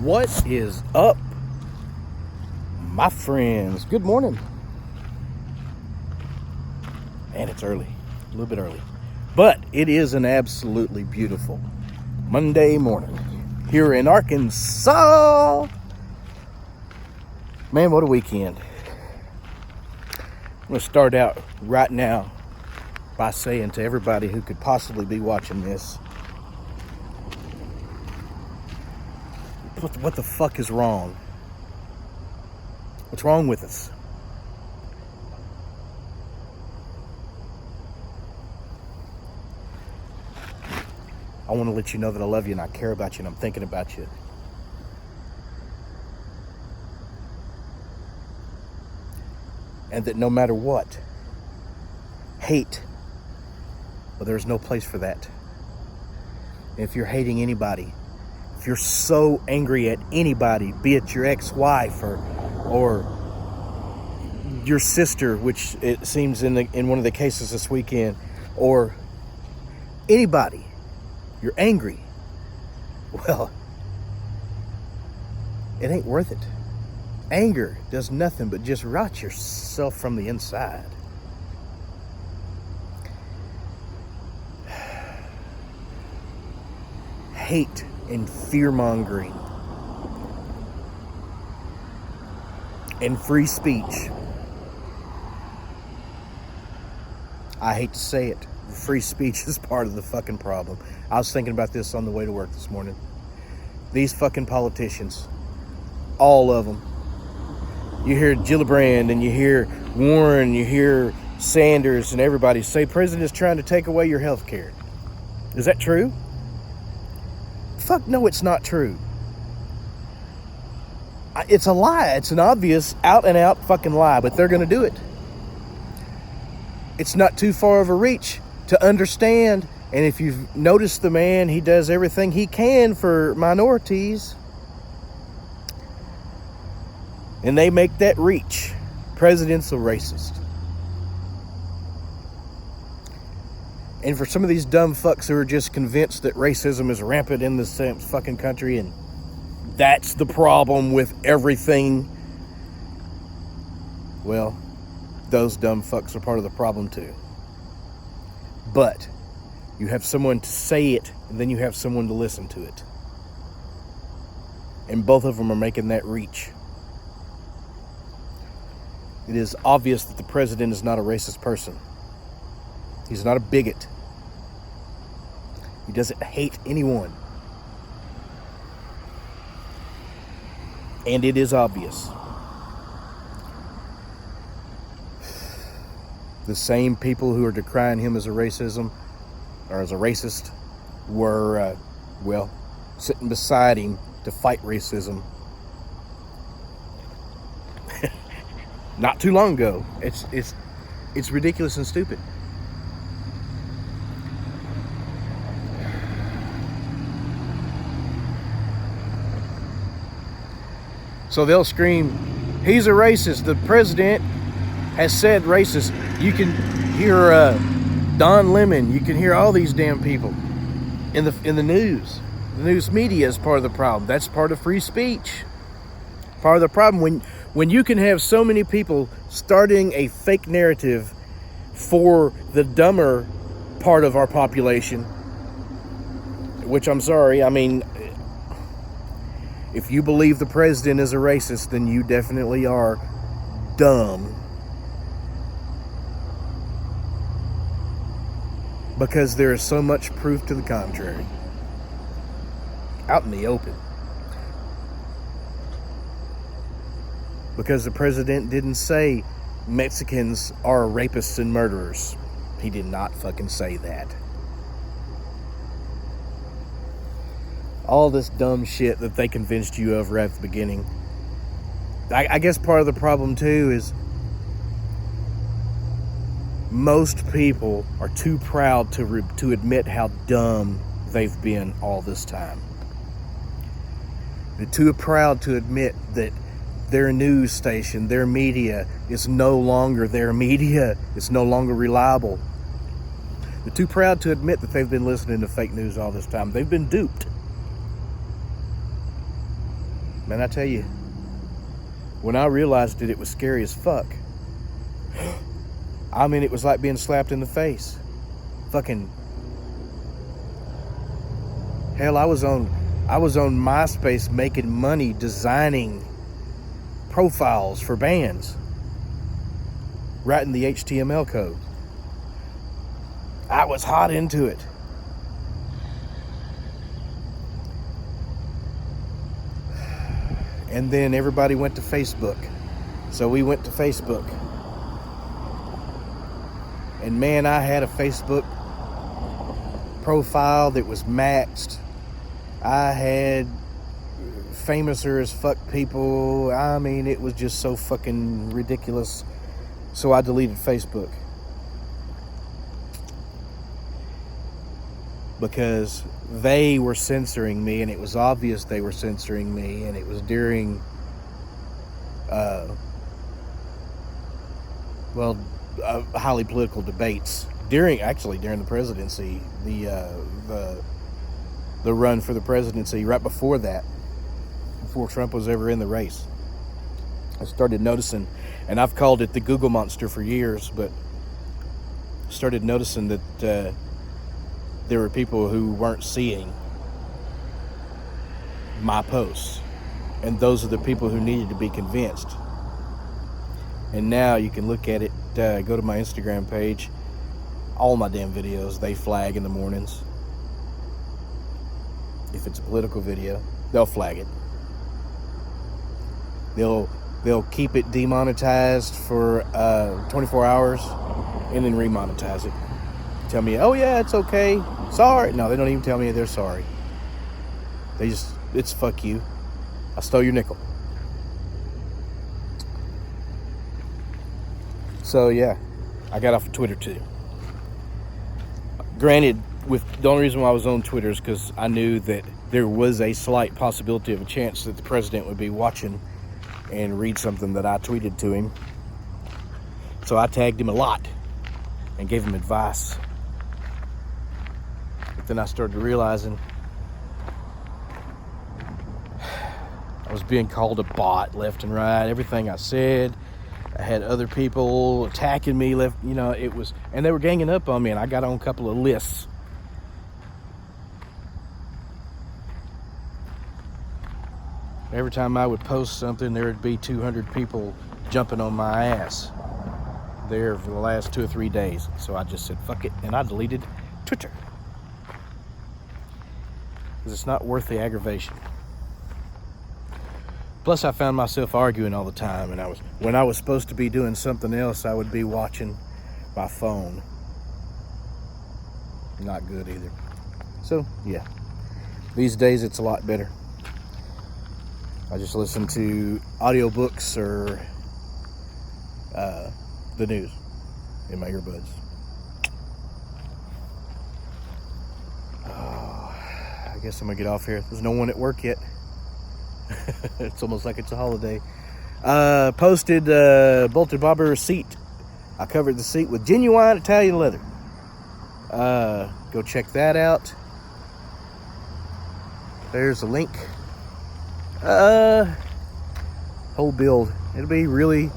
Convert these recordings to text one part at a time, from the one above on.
What is up, my friends? Good morning. And it's early, a little bit early, but it is an absolutely beautiful Monday morning here in Arkansas. Man, what a weekend. I'm going to start out right now by saying to everybody who could possibly be watching this, what the fuck is wrong? What's wrong with us? I want to let you know that I love you and I care about you and I'm thinking about you. And that no matter what, hate, well, there's no place for that. And if you're hating anybody, if you're so angry at anybody, be it your ex-wife or your sister, which it seems in one of the cases this weekend, or anybody, you're angry, well, it ain't worth it. Anger does nothing but just rot yourself from the inside. Hate and fear-mongering and free speech. I hate to say it, free speech is part of the fucking problem. I was thinking about this on the way to work this morning. These fucking politicians, all of them. You hear Gillibrand and you hear Warren, you hear Sanders and everybody say president's trying to take away your health care. Is that true? Fuck no, it's not true. It's a lie. It's an obvious out and out fucking lie, but they're going to do it. It's not too far of a reach to understand. And if you've noticed the man, he does everything he can for minorities. And they make that reach. President's a racist. And for some of these dumb fucks who are just convinced that racism is rampant in this fucking country and that's the problem with everything, well, those dumb fucks are part of the problem too. But you have someone to say it and then you have someone to listen to it. And both of them are making that reach. It is obvious that the president is not a racist person. He's not a bigot. He doesn't hate anyone. And it is obvious. The same people who are decrying him as a racism, or as a racist, were, sitting beside him to fight racism not too long ago. It's ridiculous and stupid. So they'll scream, he's a racist. The president has said racist. You can hear Don Lemon. You can hear all these damn people in the news. The news media is part of the problem. That's part of free speech. Part of the problem when you can have so many people starting a fake narrative for the dumber part of our population, which I'm sorry, I mean, if you believe the president is a racist, then you definitely are dumb. Because there is so much proof to the contrary. Out in the open. Because the president didn't say Mexicans are rapists and murderers. He did not fucking say that. All this dumb shit that they convinced you of right at the beginning. I guess part of the problem too is most people are too proud to admit how dumb they've been all this time. They're too proud to admit that their news station, their media, is no longer their media. It's no longer reliable. They're too proud to admit that they've been listening to fake news all this time. They've been duped. Man, I tell you, when I realized it was scary as fuck. I mean, it was like being slapped in the face. Fucking hell, I was on MySpace making money designing profiles for bands, writing the HTML code. I was hot into it. And then everybody went to Facebook. So we went to Facebook. And man, I had a Facebook profile that was maxed. I had famouser as fuck people. I mean, it was just so fucking ridiculous. So I deleted Facebook. Because they were censoring me, and it was obvious they were censoring me, and it was during highly political debates during the presidency, the run for the presidency, right before that, before Trump was ever in the race. I started noticing, and I've called it the Google monster for years, but started noticing that there were people who weren't seeing my posts, and those are the people who needed to be convinced. And now you can look at it, go to my Instagram page, all my damn videos, they flag in the mornings. If it's a political video, they'll flag it. They'll keep it demonetized for 24 hours and then remonetize it. Tell me, oh yeah, it's okay, sorry. No, they don't even tell me they're sorry. They just, it's fuck you, I stole your nickel. So yeah, I got off of Twitter too. Granted, the only reason why I was on Twitter is because I knew that there was a slight possibility of a chance that the president would be watching and read something that I tweeted to him. So I tagged him a lot and gave him advice. But then I started realizing I was being called a bot left and right. Everything I said, I had other people attacking me left, it was, and they were ganging up on me, and I got on a couple of lists. Every time I would post something, there would be 200 people jumping on my ass there for the last 2 or 3 days. So I just said, fuck it, and I deleted Twitter. Because it's not worth the aggravation. Plus, I found myself arguing all the time, and when I was supposed to be doing something else, I would be watching my phone. Not good either. So, yeah. These days, it's a lot better. I just listen to audiobooks or the news in my earbuds. Oh, I guess I'm gonna get off here. There's no one at work yet. It's almost like it's a holiday. Posted bolted bobber seat. I covered the seat with genuine Italian leather. Go check that out. There's a link. Whole build. It'll be really,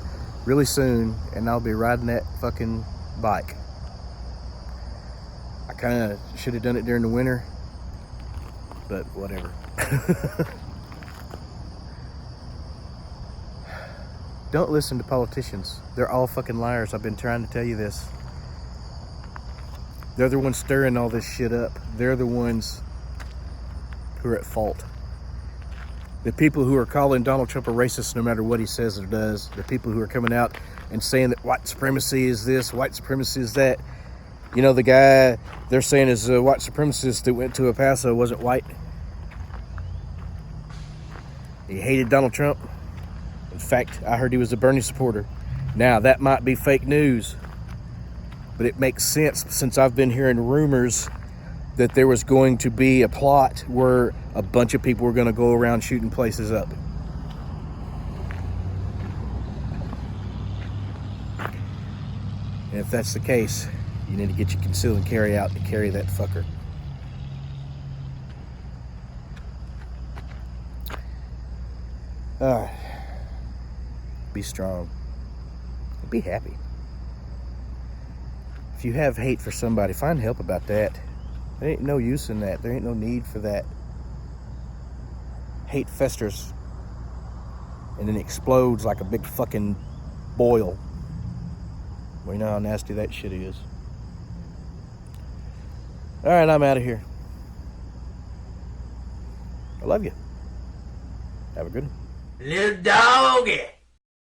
really soon, and I'll be riding that fucking bike. I kind of should have done it during the winter, but whatever. Don't listen to politicians. They're all fucking liars. I've been trying to tell you this. They're the ones stirring all this shit up. They're the ones who are at fault. The people who are calling Donald Trump a racist no matter what he says or does. The people who are coming out and saying that white supremacy is this, white supremacy is that. You know, the guy they're saying is a white supremacist that went to El Paso wasn't white. He hated Donald Trump. In fact, I heard he was a Bernie supporter. Now, that might be fake news, but it makes sense since I've been hearing rumors that there was going to be a plot where a bunch of people were going to go around shooting places up. And if that's the case, you need to get your conceal and carry out to carry that fucker. All right. Be strong. Be happy. If you have hate for somebody, find help about that. There ain't no use in that. There ain't no need for that. Hate festers and then explodes like a big fucking boil. We know how nasty that shit is. All right, I'm out of here. I love you. Have a good one. Little doggy.